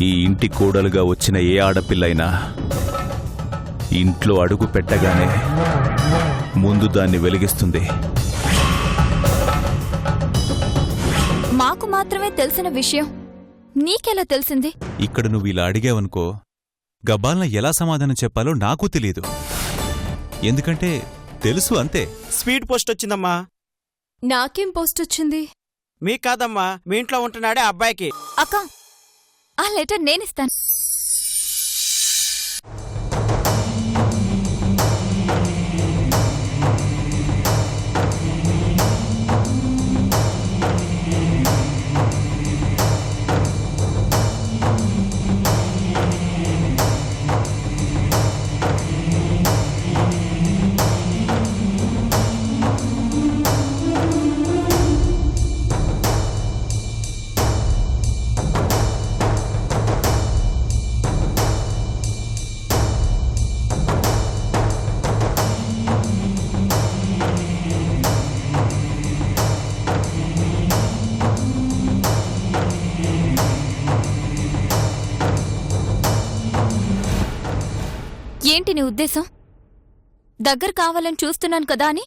ఈ ఇంటి కోడలుగా వచ్చిన ఏ ఆడపిల్లైనా ఇంట్లో అడుగు పెట్టగానే ముందు దాన్ని వెలిగిస్తుంది. మాకు మాత్రమే తెలిసిన విషయం నీకెలా తెలిసింది? ఇక్కడ నువ్వు ఇలా అడిగావనుకో, గబ్బాల్న ఎలా సమాధానం చెప్పాలో నాకు తెలీదు. ఎందుకంటే తెలుసు అంతే. స్పీడ్ పోస్ట్ వచ్చిందమ్మా. నాకేం పోస్ట్ వచ్చింది? మీకు కాదమ్మా, మీ ఇంట్లో ఉంటున్నాడే అబ్బాయికి. అక్క, ఆ లెటర్ నేనిస్తాను. ఏంటి నీ ఉద్దేశం? దగ్గర కావాలని చూస్తున్నాను కదా అని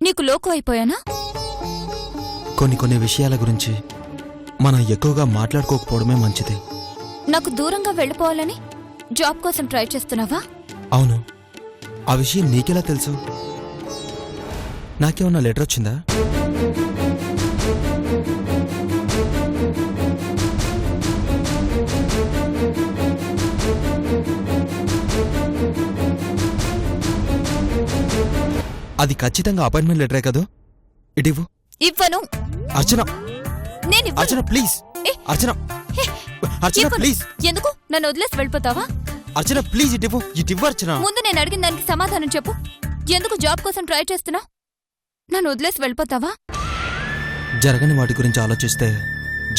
నీకు లోకు అయిపోయానా? కొన్ని విషయాల గురించి మనం ఎక్కువగా మాట్లాడుకోకపోవడమే మంచిది. నాకు దూరంగా వెళ్ళిపోవాలని జాబ్ కోసం ట్రై చేస్తున్నావా? అవును. ఆ విషయం నీకెలా తెలుసు? నాకేమన్నా లెటర్ వచ్చిందా? అది ఖచ్చితంగా అపాయింట్మెంట్ లెటరే కదా? ఇటివ్వు. ఇవ్వను. అర్చన, నేను అర్చన ప్లీజ్. Archana, Archana please. ఎందుకు నన్ను వదిలేసి వెళ్ళిపోతావా? అర్చన ప్లీజ్ ఇటివ్వు. ఇటివ్వు అర్చన. ముందు నేను అడిగిన దానికి సమాధానం చెప్పు. ఎందుకు జాబ్ కోసం ట్రై చేస్తున్నా? నన్ను వదిలేసి వెళ్ళిపోతావా? జరగని వాటి గురించి ఆలోచిస్తే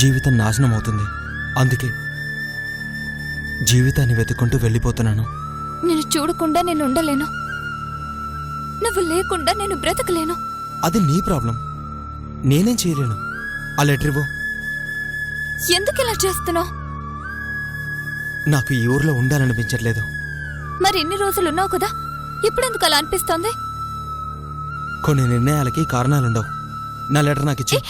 జీవితం నాశనం అవుతుంది. అందుకే జీవితాన్ని వెతుక్కుంటూ వెళ్ళిపోతున్నాను. నేను చూడకుండా నేను ఉండలేను. నువ్వు లేకుండా నేను బ్రతకలేను. అది నీ ప్రాబ్లం, నేనేం చేయలేను. ఆ లెటర్ ఇవ్వు. ఎందుకు ఇలా చేస్తున్నావు? నాకు ఈ ఊర్లో ఉండాలనిపించట్లేదు. మరి ఎన్ని రోజులున్నావు కదా, ఇప్పుడెందుకు అలా అనిపిస్తోంది? కొన్ని నిర్ణయాలకి కారణాలుండవు. నా లెటర్ నాకు ఇచ్చి.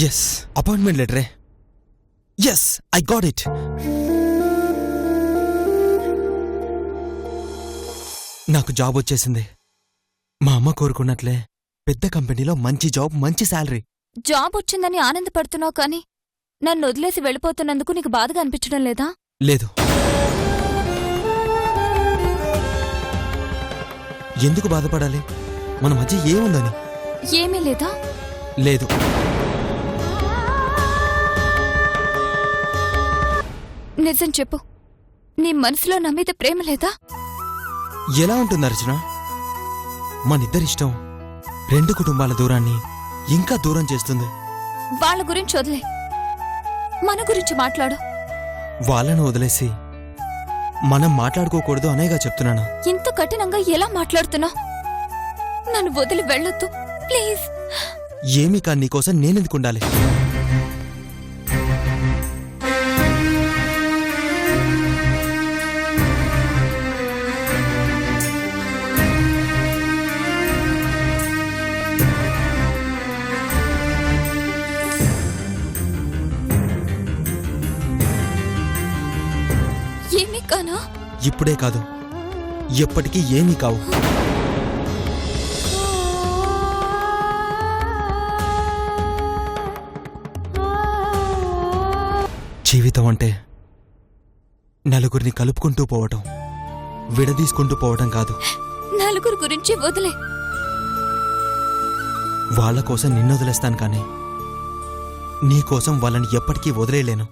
ఎస్, అపాయింట్మెంట్ లెటరే. Yes, I got it. నాకు జాబ్ వచ్చేసింది. మా అమ్మ కోరుకున్నట్లే పెద్ద కంపెనీలో మంచి జాబ్, మంచి శాలరీ. జాబ్ వచ్చిందని ఆనందపడుతున్నావు కానీ నన్ను వదిలేసి వెళ్ళిపోతున్నందుకు నీకు బాధగా అనిపించడం లేదా? లేదు. ఎందుకు బాధపడాలి? మన మధ్య ఏముందని? ఏమీ లేదా? లేదు. నిజం చెప్పు, నీ మనసులో నా మీద ప్రేమ లేదా? ఎలా ఉంటుంది అర్చన? మనిద్దరిష్టం రెండు కుటుంబాల దూరాన్ని ఇంకా దూరం చేస్తుంది. వాళ్ళ గురించి వదిలే, మన గురించి మాట్లాడు. వాళ్ళను వదిలేసి మనం మాట్లాడుకోకూడదు అనేగా చెప్తున్నాను. ఇంత కఠినంగా ఎలా మాట్లాడుతున్నావు? నన్ను వదిలి వెళ్ళొద్దు ప్లీజ్. ఏమీ కాని నీకోసం నేనెందుకుండాలి? ఏమీ కానా? ఇప్పుడే కాదు, ఎప్పటికీ ఏమీ కావు. జీవితం అంటే నలుగురిని కలుపుకుంటూ పోవటం, విడదీసుకుంటూ పోవటం కాదు. నలుగురు గురించి వదిలే. వాళ్ళ కోసం నిన్ను వదిలేస్తాను కానీ నీకోసం వాళ్ళని ఎప్పటికీ వదిలేయలేను.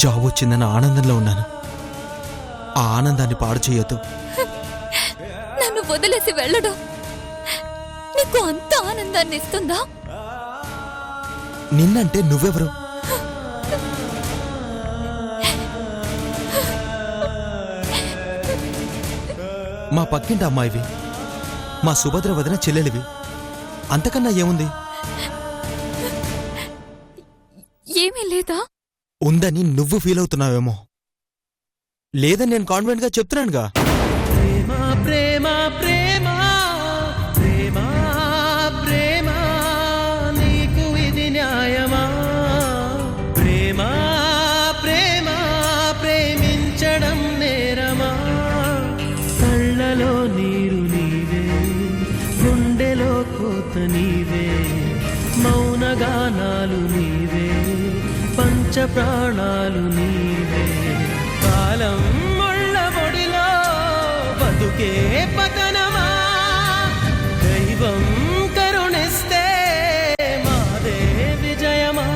జాబ్ వచ్చిందన్న ఆనందంలో ఉన్నాను. ఆ ఆనందాన్ని పాడు చేయొద్దు. నన్ను వదిలేసి వెళ్ళడం నీకు అంత ఆనందాన్ని ఇస్తుందా? నిన్నంటే నువ్వెవరు? మా పక్కింటి అమ్మాయివి, మా సుభద్ర వదిన చెల్లెలివి. అంతకన్నా ఏముంది? ఏమీ లేదా? ఉందని నువ్వు ఫీల్ అవుతున్నావేమో. లేదని నేను కాన్ఫిడెంట్ గా చెప్తున్నానుగా. ప్రేమ ప్రేమ ప్రేమ ప్రేమ ప్రేమ నీకు ఇది న్యాయమా? ప్రేమ ప్రేమ ప్రేమించడం నేరమా? కళ్ళలో నీరు నీవే, గుండెలో కోత నీవే, మౌనగానాలు నీవే, పంచ ప్రాణాలు నీవే. కాలం ముళ్ళ పొడిలో బతుకే పతనమా? దైవం కరుణిస్తే మాదే విజయమా?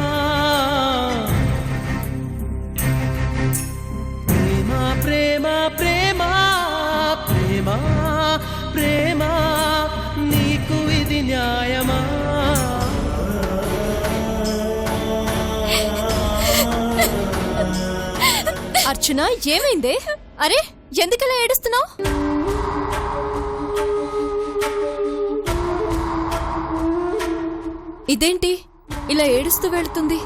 ప్రేమ ప్రేమ ప్రేమ ప్రేమ ప్రేమ నీకు ఇది న్యాయమా? అర్చన, ఏమైందే? అరే, ఎందుకలా ఏడుస్తున్నావు? ఇదేంటి ఇలా ఏడుస్తూ వెళ్తుంది?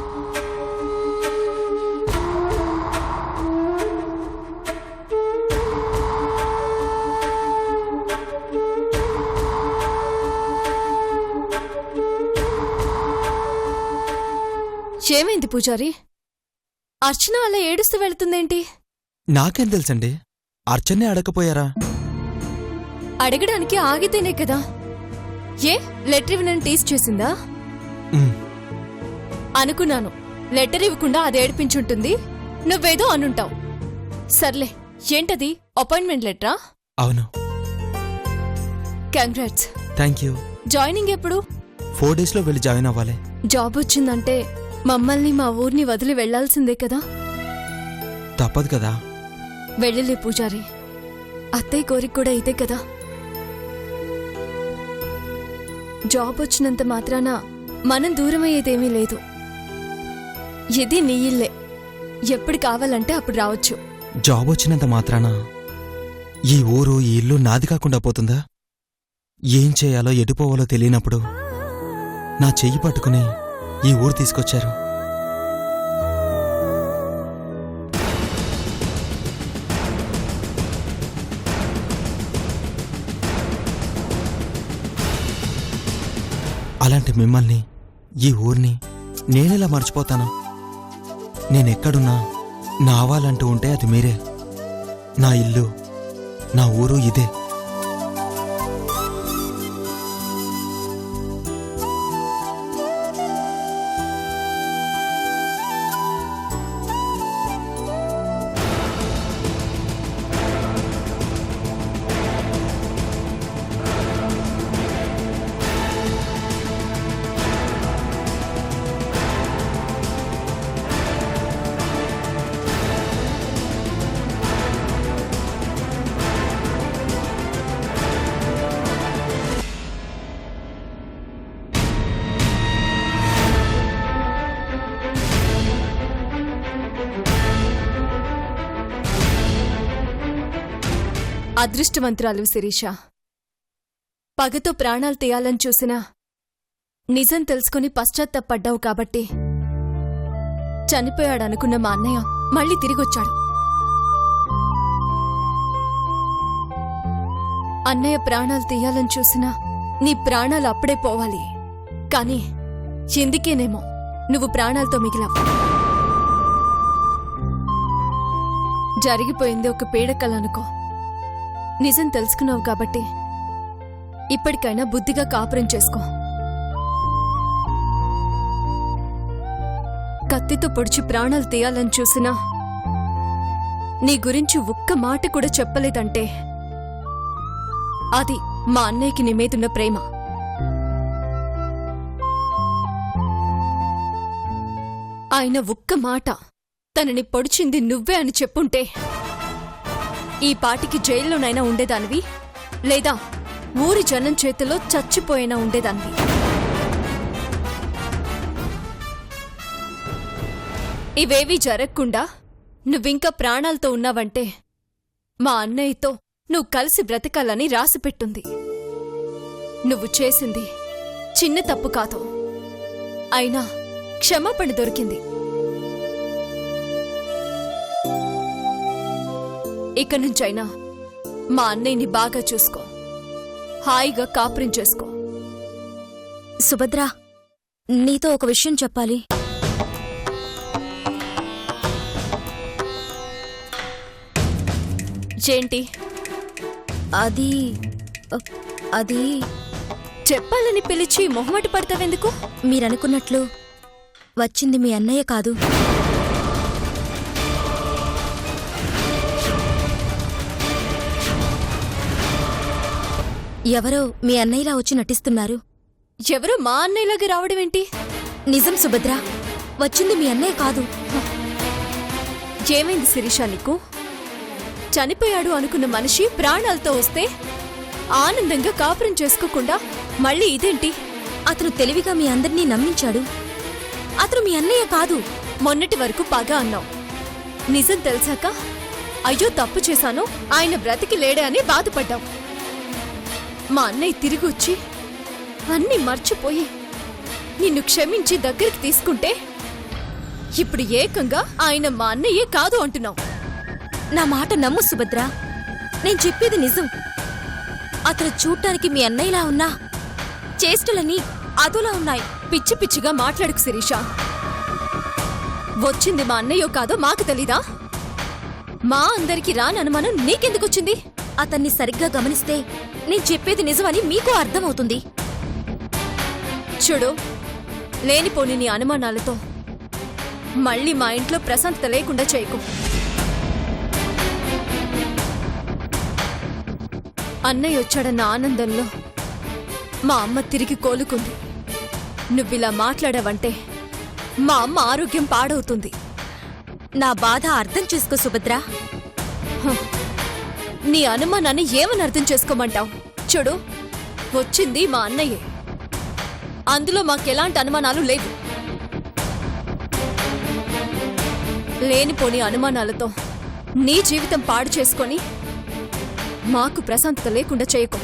ఏమైంది పూజారి? అర్చన అలా ఏడుస్తూ వెళ్తుందేంటి? నాకేం తెలుసండి, అర్చనే అడగపోయారా? అడగడానికి ఆగితేనే కదా. ఏ లెటర్ ఇవ్వనని టీస్ చేసిందా? ఉమ్, అనుకున్నాను, లెటర్ ఇవ్వకుండా అది ఏడిపించుంటుంది, నువ్వేదో అనుంటావు. సర్లే, ఏంటది? అపాయింట్మెంట్ లెటరా? అవును. కంగ్రాట్స్. Thank you. జాయినింగ్ ఎప్పుడు? 4 days లో వెళ్ళి జాయిన్ అవ్వాలి. జాబ్ వచ్చిందంటే మమ్మల్ని మా ఊరిని వదిలి వెళ్లాల్సిందే కదా. తప్పదు కదా. వెళ్ళలే పూజారి, అత్తయ్య కోరిక కూడా ఇదే కదా. జాబ్ వచ్చినంత మాత్రాన మనం దూరమయ్యేదేమీ లేదు. ఇది నీ ఇల్లే, ఎప్పుడు కావాలంటే అప్పుడు రావచ్చు. జాబ్ వచ్చినంత మాత్రాన ఈ ఊరు ఈ ఇల్లు నాది కాకుండా పోతుందా? ఏం చేయాలో ఎటుపోవాలో తెలియనప్పుడు నా చెయ్యి పట్టుకుని ఈ ఊరు తీసుకొచ్చారు. అలాంటి మిమ్మల్ని, ఈ ఊరిని నేనెలా మర్చిపోతాను? నేనెక్కడున్నా నా అవ్వాలంటూ ఉంటే అది మీరే. నా ఇల్లు, నా ఊరు ఇదే. అదృష్టవంతురాలు శిరీష. పగతో ప్రాణాలు తీయాలని చూసినా నిజం తెలుసుకుని పశ్చాత్తాపడ్డావు కాబట్టి చనిపోయాడనుకున్న మా అన్నయ్య మళ్ళీ తిరిగొచ్చాడు. అన్నయ్య ప్రాణాలు తీయాలని చూసినా నీ ప్రాణాలు అప్పుడే పోవాలి. కాని ఎందుకేనేమో నువ్వు ప్రాణాలతో మిగిలావు. జరిగిపోయింది ఒక పీడకలనుకో. నిజం తెలుసుకున్నావు కాబట్టి ఇప్పటికైనా బుద్ధిగా కాపురం చేసుకో. కత్తితో పొడిచి ప్రాణాలు తీయాలని చూసినా నీ గురించి ఒక్క మాట కూడా చెప్పలేదంటే అది మా అన్నయ్యకి నీ మీదున్న ప్రేమ. ఆయన ఒక్క మాట తనని పొడిచింది నువ్వే అని చెప్పుంటే ఈ పాటికి జైల్లోనైనా ఉండేదానివి లేదా ఊరి జనం చేతిలో చచ్చిపోయినా ఉండేదానివి. ఇవేవీ జరగకుండా నువ్వింకా ప్రాణాలతో ఉన్నావంటే మా అన్నయ్యతో నువ్వు కలిసి బ్రతకాలని రాసిపెట్టుంది. నువ్వు చేసింది చిన్న తప్పు కాదు, అయినా క్షమాపణ దొరికింది. ఇక నుంచైనా మా అన్నయ్యని బాగా చూసుకో, హాయిగా కాపురం చేసుకో. సుభద్ర, నీతో ఒక విషయం చెప్పాలి. ఏంటి? అది అది చెప్పాలని పిలిచి మొహమాట పడతావెందుకు? మీరనుకున్నట్లు వచ్చింది మీ అన్నయ్య కాదు. ఎవరో మీ అన్నయ్యలా వచ్చి నటిస్తున్నారు. ఎవరో మా అన్నయ్యలాగా రావడమేంటి? నిజం సుభద్ర, వచ్చింది మీ అన్నయ్య కాదు. ఏమైంది శిరీష నీకు? చనిపోయాడు అనుకున్న మనిషి ప్రాణాలతో వస్తే ఆనందంగా కాపురం చేసుకోకుండా మళ్ళీ ఇదేంటి? అతను తెలివిగా మీ అందరినీ నమ్మించాడు. అతను మీ అన్నయ్య కాదు. మొన్నటి వరకు పగ అన్నావు, నిజం తెలిసాక అయ్యో తప్పు చేశాను, ఆయన బ్రతికి లేడే అని బాధపడ్డావు. మా అన్నయ్య తిరిగి వచ్చి అన్నీ మర్చిపోయి నిన్ను క్షమించి దగ్గరికి తీసుకుంటే ఇప్పుడు ఏకంగా ఆయన మా అన్నయ్యే కాదు అంటున్నావు. నా మాట నమ్ము సుభద్ర, నేను చెప్పేది నిజం. అతను చూడ్డానికి మీ అన్నయ్యలా ఉన్నా చేష్టలన్నీ అదోలా ఉన్నాయి. పిచ్చి పిచ్చిగా మాట్లాడుకు శిరీష. వచ్చింది మా అన్నయ్యో కాదో మాకు తెలీదా? మా అందరికి రాని అనుమానం నీకెందుకొచ్చింది? అతన్ని సరిగ్గా గమనిస్తే నేను చెప్పేది నిజమని మీకు అర్థమవుతుంది. చూడు, లేనిపోని నీ అనుమానాలతో మళ్ళీ మా ఇంట్లో ప్రశాంతత లేకుండా చేయకు. అన్నయ్య వచ్చాడన్న ఆనందంలో మా అమ్మ తిరిగి కోలుకుంది. నువ్విలా మాట్లాడావంటే మా అమ్మ ఆరోగ్యం పాడవుతుంది. నా బాధ అర్థం చేసుకో సుభద్ర. నీ అనుమానాన్ని ఏమని అర్థం చేసుకోమంటావు? చూడు, వచ్చింది మా అన్నయ్యే, అందులో మాకెలాంటి అనుమానాలు లేవు. లేనిపోని అనుమానాలతో నీ జీవితం పాడు చేసుకొని మాకు ప్రశాంతత లేకుండా చేయకు.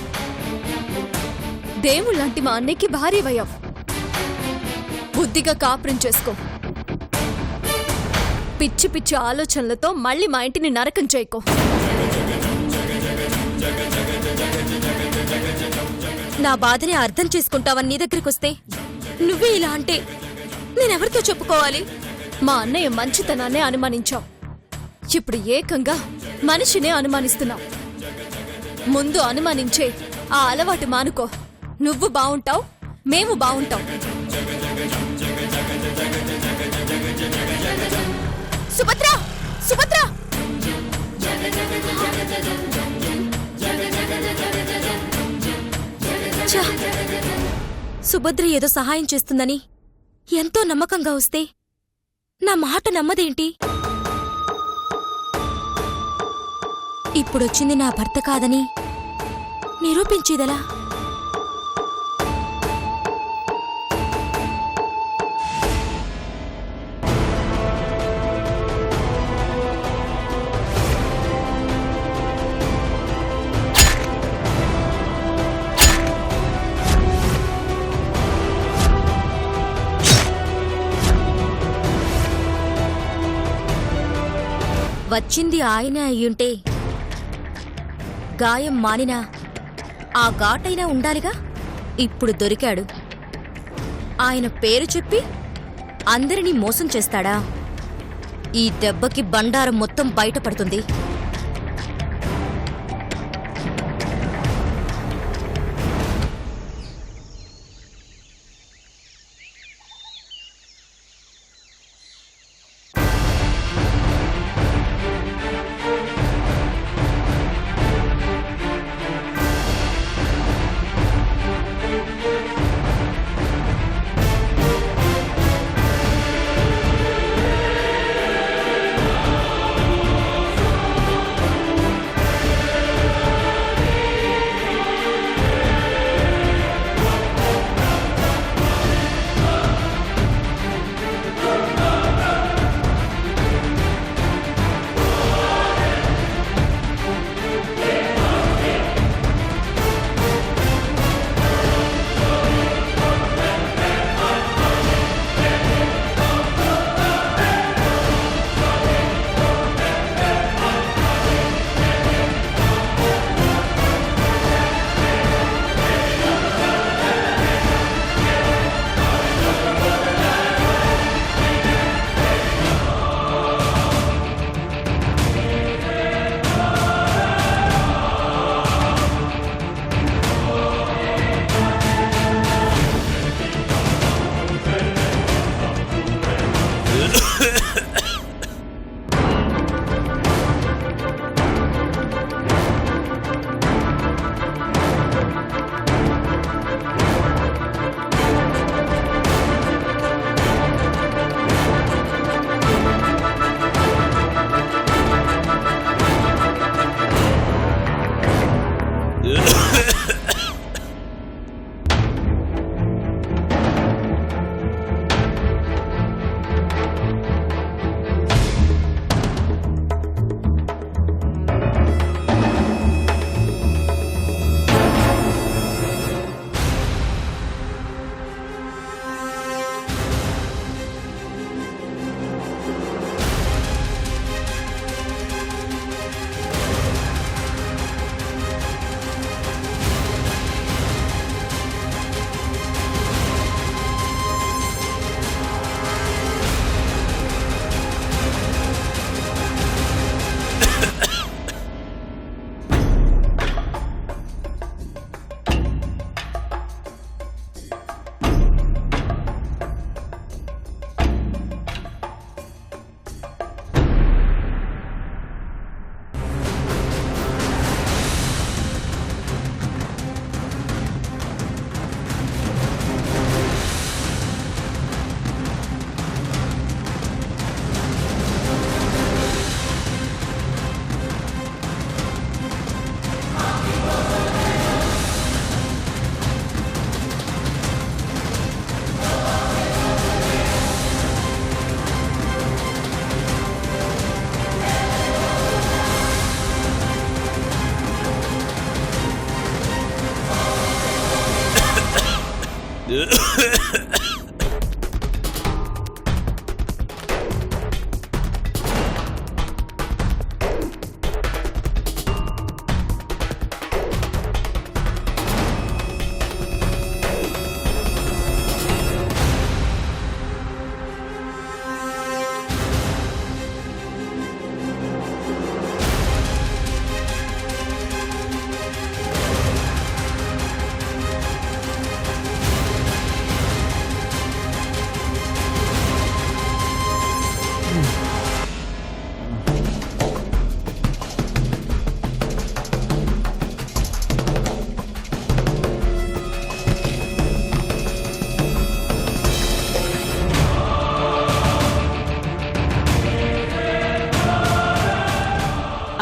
దేవుళ్ళంటి మా అన్నయ్యకి భార్యవయ్యావు, బుద్ధిగా కాపురం చేసుకో. పిచ్చి పిచ్చి ఆలోచనలతో మళ్ళీ మా ఇంటిని నరకం చేయకో. నా బాధని అర్థం చేసుకుంటావని నీ దగ్గరికొస్తే నువ్వే ఇలా అంటే నేనెవరితో చెప్పుకోవాలి? మా అన్నయ్య మంచితనాన్నే అనుమానించావు, ఇప్పుడు ఏకంగా మనిషినే అనుమానిస్తున్నావు. ముందు అనుమానించే ఆ అలవాటు మానుకో. నువ్వు బావుంటావు, మేము బావుంటాం. సుభద్ర, సుభద్ర! ఛ! సుభద్ర ఏదో సహాయం చేస్తుందని ఎంతో నమ్మకంగా వస్తే నా మాట నమ్మదేంటి? ఇప్పుడొచ్చింది నా భర్త కాదని నిరూపించేదలా? వచ్చింది ఆయన అయ్యుంటే గాయం మానినా ఆ ఘాటైనా ఉండాలిగా. ఇప్పుడు దొరికాడు. ఆయన పేరు చెప్పి అందరినీ మోసం చేస్తాడా? ఈ దెబ్బకి బండారం మొత్తం బయటపడుతుంది.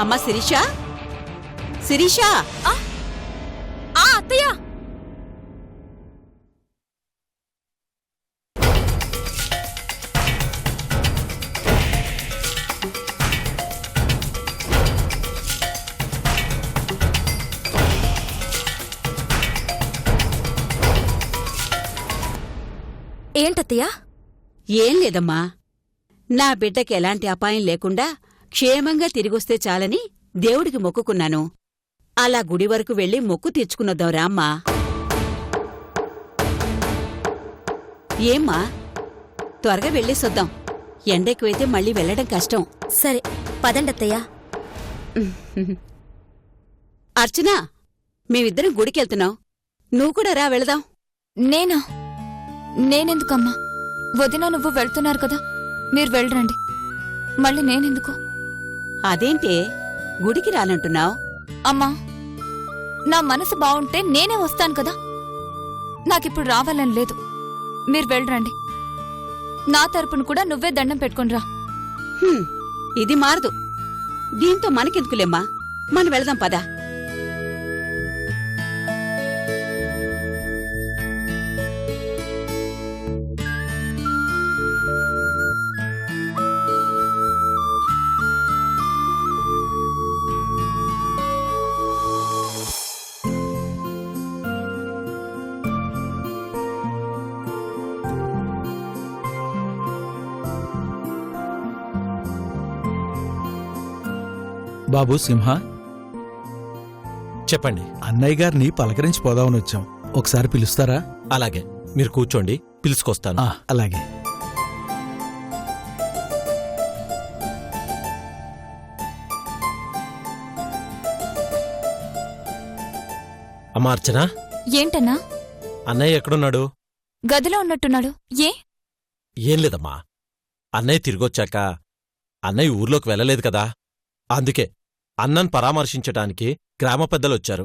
అమ్మా శిరీష, శిరీష, అత్తయ్య. ఏంటత్తయ్య? ఏం లేదమ్మా, నా బిడ్డకి ఎలాంటి అపాయం లేకుండా క్షేమంగా తిరిగొస్తే చాలని దేవుడికి మొక్కుకున్నాను. అలా గుడి వరకు వెళ్లి మొక్కు తీర్చుకున్నద్దాం రామ్మా. ఏమ్మా, త్వరగా వెళ్ళేసొద్దాం. ఎండెక్కువైతే మళ్ళీ వెళ్లడం కష్టం. సరే పదండత్తయ్య. అర్చనా, మేమిద్దరం గుడికెళ్తున్నాం. నువ్వు కూడా రా, వెళదాం. నేనా? నేనెందుకమ్మా? వదిన నువ్వు వెళ్తున్నారు కదా, మీరు వెళ్ళరండి. మళ్ళీ నేనెందుకు? అదేంటే గుడికి రానంటున్నావు? అమ్మా, నా మనసు బావుంటే నేనే వస్తాను కదా. నాకిప్పుడు రావాలని లేదు. మీరు వెళ్ళరండి. నా తరపున కూడా నువ్వే దండం పెట్టుకునిరా. ఇది మారదు. దీంతో మనకెందుకులేమ్మా, మనం వెళదాం పదా. బాబు సింహ, చెప్పండి. అన్నయ్య గారిని పలకరించి పోదామని వచ్చాం. ఒకసారి పిలుస్తారా? అలాగే, మీరు కూర్చోండి, పిలుచుకొస్తాను. అలాగే. అమ్మా అర్చన, ఏంటన్నా? అన్నయ్య ఎక్కడున్నాడు? గదిలో ఉన్నట్టున్నాడు. ఏం లేదమ్మా, అన్నయ్య తిరిగొచ్చాక అన్నయ్య ఊర్లోకి వెళ్ళలేదు కదా, అందుకే అన్నన్ పరామర్శించటానికి గ్రామ పెద్దలొచ్చారు.